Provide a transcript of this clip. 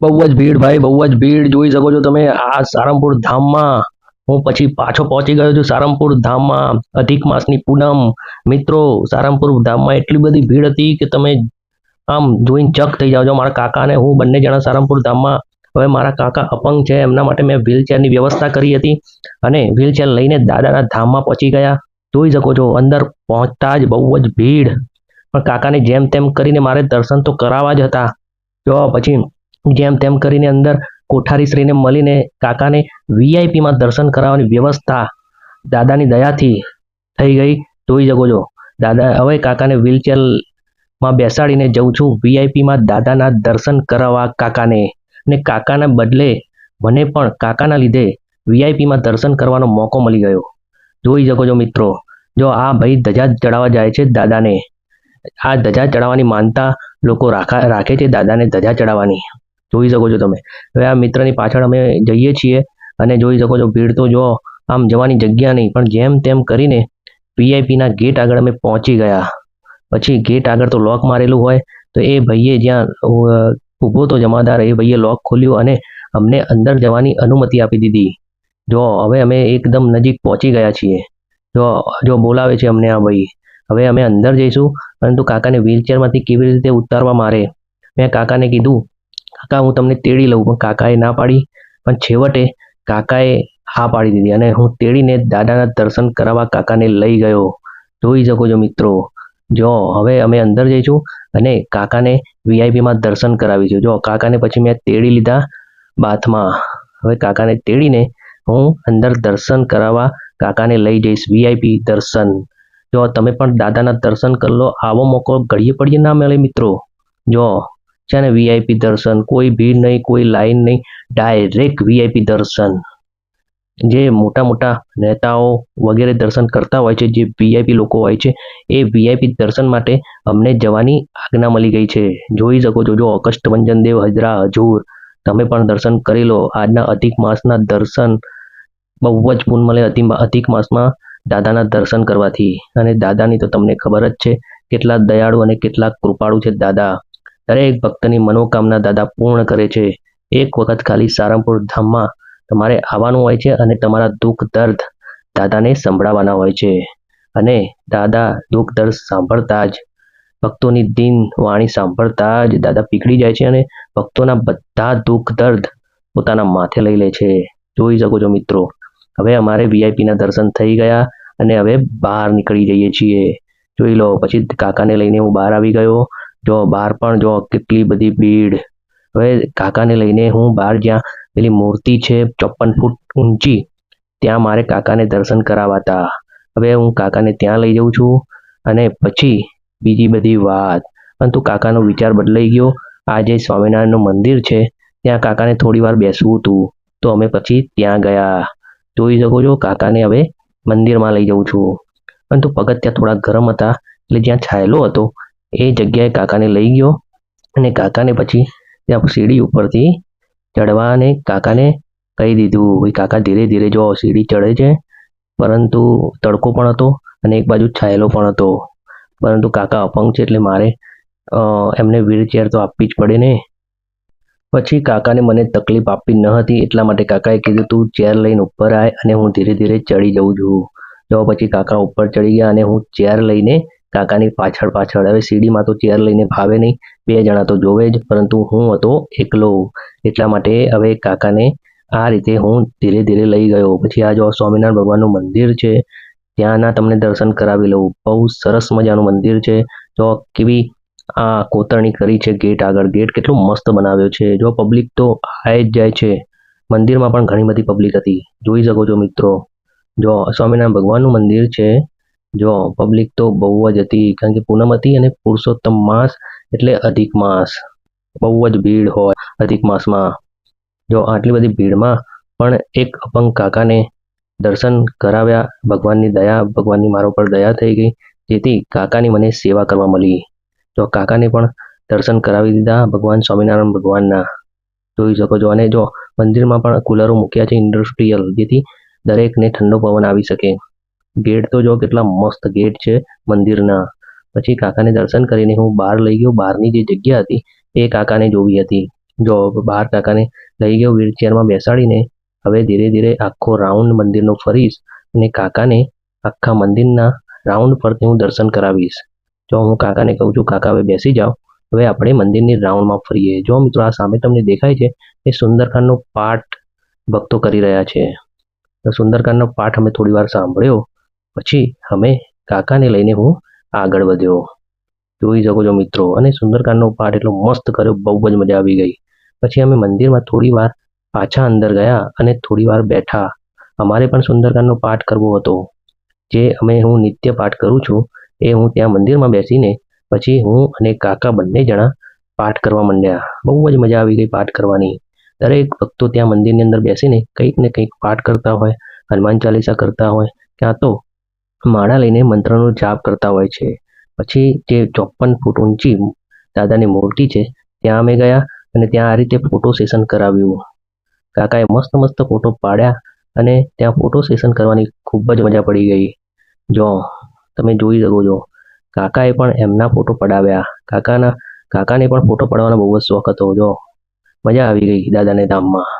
બહુ જ ભીડ ભાઈ, બહુ જ ભીડ જોઈ શકો છો તમે આ સારંગપુર ધામમાં. હું પછી પાછો પહોંચી ગયો છું સારંગપુર ધામમાં. અધિક માસની પૂનમ. મિત્રો, સારંગપુર ધામમાં એટલી બધી ભીડ હતી કે તમે આમ જોઈને ચક થઈ જાઓ છો. મારા કાકા અને હું બંને જણા સારંગપુર ધામમાં. હવે મારા કાકા અપંગ છે, એમના માટે મેં વ્હીલચેરની વ્યવસ્થા કરી હતી અને વ્હીલચેર લઈને દાદાના ધામમાં પહોંચી ગયા. જોઈ શકો છો અંદર પહોંચતા જ બહુ જ ભીડ, પણ કાકાને જેમ તેમ કરીને મારે દર્શન તો કરાવવા જ હતા. જો પછી જેમ તેમ કરીને અંદર કોઠારીશ્રીને મળીને કાકાને વીઆઈપીમાં દર્શન કરાવવાની વ્યવસ્થા દાદાની દયાથી થઈ ગઈ. જોઈ શકો છો દાદા. હવે કાકાને વ્હીલચેરમાં બેસાડીને જઉં છું વીઆઈપીમાં દાદાના દર્શન કરાવવા કાકાને. અને કાકાના બદલે મને પણ કાકાના લીધે વીઆઈપીમાં દર્શન કરવાનો મોકો મળી ગયો. જોઈ શકો છો મિત્રો. જો આ ભાઈ ધજા ચડાવવા જાય છે દાદાને. આ ધજા ચડાવવાની માનતા લોકો રાખે છે દાદાને ધજા ચડાવવાની. જોઈ શકો છો તમે. હવે આ મિત્રની પાછળ અમે જઈએ છીએ અને જોઈ શકો છો ભીડ તો જો આમ જવાની જગ્યા નહીં, પણ જેમ તેમ કરીને વીઆઈપીના ગેટ આગળ અમે પહોંચી ગયા. પછી ગેટ આગળ તો લોક મારેલું હોય, તો એ ભાઈએ જ્યાં ઊભો તો જમાદાર, એ ભાઈએ લોક ખોલ્યું અને અમને અંદર જવાની અનુમતિ આપી દીધી. જો હવે અમે એકદમ નજીક પહોંચી ગયા છીએ. જો બોલાવે છે અમને આ ભાઈ. હવે અમે અંદર જઈશું, પરંતુ કાકાને વ્હીલચેરમાંથી કેવી રીતે ઉતારવા મારે. મેં કાકાને કીધું, કાકા હું તમને તેડી લઉં, પણ કાકાએ ના પાડી. પણ છેવટે કાકાએ હા પાડી દીધી અને હું તેડીને દાદાના દર્શન કરાવવા કાકાને લઈ ગયો. જોઈ શકો છો મિત્રો. જો હવે અમે અંદર જઈશું અને કાકાને વીઆઈપીમાં દર્શન કરાવીશું. જો કાકાને પછી મેં તેડી લીધા બાથમાં. હવે કાકાને તેડીને હું અંદર દર્શન કરાવવા કાકાને લઈ જઈશ વીઆઈપી દર્શન. જો તમે પણ દાદાના દર્શન કરી લો, આવો મોકો ઘડીએ પડીએ ના મળે મિત્રો. જો છે ને વીઆઈપી દર્શન, કોઈ ભીડ નહીં, કોઈ લાઈન નહીં, ડાયરેક્ટ વીઆઈપી દર્શન. જે મોટા મોટા નેતાઓ વગેરે દર્શન કરતા હોય છે, જે વીઆઈપી લોકો હોય છે, એ વીઆઈપી દર્શન માટે અમને જવાની આજ્ઞા મળી ગઈ છે. જોઈ શકો છો. જો કષ્ટભંજન દેવ હાજરા હજૂર, તમે પણ દર્શન કરી લો. આજના અધિક માસના દર્શન બહુ જ પુણ્ય મળે અધિક માસમાં દાદાના દર્શન કરવાથી. અને દાદાની તો તમને ખબર જ છે કેટલા દયાળુ અને કેટલા કૃપાળુ છે દાદા. દરેક ભક્તની મનોકામના દાદા પૂર્ણ કરે છે. એક વખત ખાલી સારંગપુર ધામમાં તમારે આવવાનું હોય છે અને તમારા દુઃખ દર્દ દાદાને સંભળાવવાના હોય છે. અને દાદા દુઃખ દર્દ સાંભળતા જ, ભક્તોની દિન વાણી સાંભળતા જ દાદા પીગળી જાય છે અને ભક્તોના બધા દુઃખ દર્દ પોતાના માથે લઈ લે છે. જોઈ શકો છો મિત્રો. હવે અમારે વીઆઈપીના દર્શન થઈ ગયા અને હવે બહાર નીકળી જઈએ છીએ. જોઈ લો. પછી કાકાને લઈને હું બહાર આવી ગયો. જો બહાર પણ જો કેટલી બધી ભીડ. હવે કાકાને લઈને હું બહાર જ્યાં પેલી મૂર્તિ છે 54 ફૂટ ઊંચી, ત્યાં મારે કાકાને દર્શન કરાવવા હતા. હવે હું કાકાને ત્યાં લઈ જઉં છું અને પછી બીજી બધી વાત. પરંતુ કાકાનો વિચાર બદલાઈ ગયો. આ જે સ્વામિનારાયણનું મંદિર છે ત્યાં કાકાને થોડી વાર બેસવું હતું, તો અમે પછી ત્યાં ગયા. જોઈ શકો છો. કાકાને હવે મંદિરમાં લઈ જઉં છું, પરંતુ પગથિયાં થોડા ગરમ હતા, એટલે જ્યાં છાયલો હતો એ જગ્યાએ કાકાને લઈ ગયો અને કાકાને પછી ત્યાં સીડી ઉપરથી ચડવાને કાકાને કહી દીધું, ભાઈ કાકા ધીરે ધીરે જો સીડી ચડે છે. પરંતુ તડકો પણ હતો અને એક બાજુ છાયલો પણ હતો. પરંતુ કાકા અપંગ છે એટલે મારે એમને વ્હીલચેર તો આપવી જ પડે ને. પછી કાકાને મને તકલીફ આપવી ન હતી, એટલા માટે કાકાએ કીધું તું ચેર લઈને ઉપર આય અને હું ધીરે ધીરે ચડી જઉં છું. તો પછી કાકા ઉપર ચડી ગયા અને હું ચેર લઈને કાકાની પાછળ. હવે સીડીમાં તો ચેર લઈને ફાવે નહીં, 2 જણા તો જોવે જ, પરંતુ હું હતો એકલો. એટલા માટે હવે કાકાને આ રીતે હું ધીરે ધીરે લઈ ગયો. પછી આ જો સ્વામિનારાયણ ભગવાનનું મંદિર છે, ત્યાંના તમને દર્શન કરાવી લઉં. બહુ સરસ મજાનું મંદિર છે. જો કેવી આ કોતરણી કરી છે ગેટ આગળ. ગેટ કેટલો મસ્ત બનાવ્યો છે. જો પબ્લિક તો આવી જ જાય છે. મંદિરમાં પણ ઘણી બધી પબ્લિક હતી. જોઈ શકો છો મિત્રો. જો સ્વામિનારાયણ ભગવાનનું મંદિર છે. જો પબ્લિક તો બહુ જ હતી, કારણ કે પૂનમ હતી અને પુરુષોત્તમ માસ એટલે અધિક માસ. બહુ જ ભીડ હોય અધિક માસમાં. જો આટલી બધી ભીડમાં પણ એક અપંગ કાકાને દર્શન કરાવ્યા. ભગવાનની દયા, ભગવાનની મારા પર દયા થઈ ગઈ, જેથી કાકાની મને સેવા કરવા મળી. જો કાકાને પણ દર્શન કરાવી દીધા ભગવાન સ્વામિનારાયણ ભગવાનના. જોઈ શકો છો. અને જો મંદિરમાં પણ કુલરો મૂક્યા છે ઇન્ડસ્ટ્રીયલ, જેથી દરેકને ઠંડો પવન આવી શકે. ગેટ તો જો કેટલા મસ્ત ગેટ છે મંદિરના. પછી કાકાને દર્શન કરીને હું બહાર લઈ ગયો. બહારની જે જગ્યા હતી એ કાકાને જોવી હતી. જો બહાર કાકાને લઈ ગયો વ્હીલચેરમાં બેસાડીને. હવે ધીરે ધીરે આખો રાઉન્ડ મંદિરનો ફરીશ અને કાકાને આખા મંદિરના રાઉન્ડ પરથી હું દર્શન કરાવીશ. જો હું કાકાને કહું છું, કાકા હવે બેસી જાઓ, હવે આપણે મંદિરની રાઉન્ડમાં ફરીએ. જો મિત્રો, આ સામે તમને દેખાય છે એ સુંદરકાંડનો પાઠ ભક્તો કરી રહ્યા છે. સુંદરકાંડનો પાઠ અમે થોડી વાર સાંભળ્યો પછી અમે કાકાને લઈને હું આગળ વધ્યો. જોઈ શકો છો મિત્રો, અને સુંદરકાંડનો પાઠ એટલો મસ્ત કર્યો, બહુ જ મજા આવી ગઈ. પછી અમે મંદિરમાં થોડી વાર પાછા અંદર ગયા અને થોડી વાર બેઠા. અમારે પણ સુંદરકાંડનો પાઠ કરવો હતો. જે હું નિત્ય પાઠ કરું છું એ હું ત્યાં મંદિરમાં બેસીને પછી હું અને કાકા બંને જણા પાઠ કરવા માંડ્યા. બહુ જ મજા આવી ગઈ પાઠ કરવાની. દરેક ભક્તો ત્યાં મંદિરની અંદર બેસીને કંઈક ને કંઈક પાઠ કરતા હોય, હનુમાન ચાલીસા કરતા હોય, ક્યાં તો માળા લઈને મંત્રનો જાપ કરતા હોય છે. પછી જે 54 ફૂટ ઊંચી દાદાની મૂર્તિ છે ત્યાં અમે ગયા અને ત્યાં આ રીતે ફોટો સેશન કરાવ્યું. કાકાએ મસ્ત મસ્ત ફોટો પાડ્યા અને ત્યાં ફોટો સેશન કરવાની ખૂબ જ મજા પડી ગઈ. જો તમે જોઈ શકો છો, કાકાએ પણ એમના ફોટો પડાવ્યા. કાકાને પણ ફોટો પાડવાનો બહુ જ શોખ હતો. જો મજા આવી ગઈ દાદાને ધામમાં.